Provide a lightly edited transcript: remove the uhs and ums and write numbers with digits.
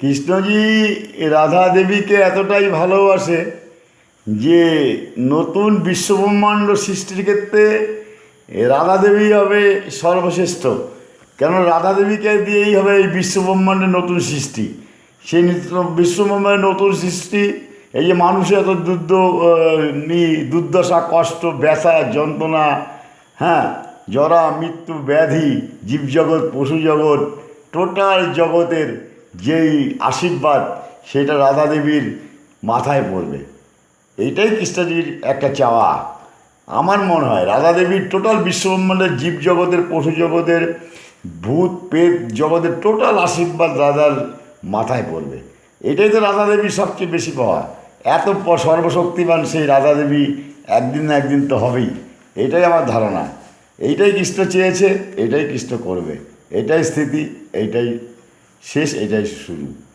কৃষ্ণজি রাধা দেবীকে এতটাই ভালোবাসে যে নতুন বিশ্বব্রহ্মাণ্ড সৃষ্টির ক্ষেত্রে রাধা দেবী হবে সর্বশ্রেষ্ঠ। কেন রাধা দেবীকে দিয়েই হবে এই বিশ্বব্রহ্মাণ্ডের নতুন সৃষ্টি। সেই বিশ্বব্রহ্মাণ্ডের নতুন সৃষ্টি, এই যে মানুষের এত দুর্দশা, কষ্ট, ব্যথা, যন্ত্রণা, হ্যাঁ, জরা, মৃত্যু, ব্যাধি, জীবজগৎ, পশু জগৎ, টোটাল জগতের যেই আশীর্বাদ সেটা রাধা দেবীর মাথায় পড়বে। এইটাই কৃষ্ণজির একটা চাওয়া। আমার মনে হয় রাধা দেবীর টোটাল বিশ্বব্রহ্মাণ্ডের জীবজগতের, পশু জগতের, ভূত প্রেত জগতের টোটাল আশীর্বাদ রাধার মাথায় পড়বে। এটাই তো রাধা দেবীর সবচেয়ে বেশি পাওয়া। এত সর্বশক্তিমান সেই রাধা দেবী একদিন না একদিন তো হবেই, এটাই আমার ধারণা। এইটাই কৃষ্ণ চেয়েছে, এটাই কৃষ্ণ করবে। এটাই স্থিতি, এইটাই শেষ, এটাই শুরু।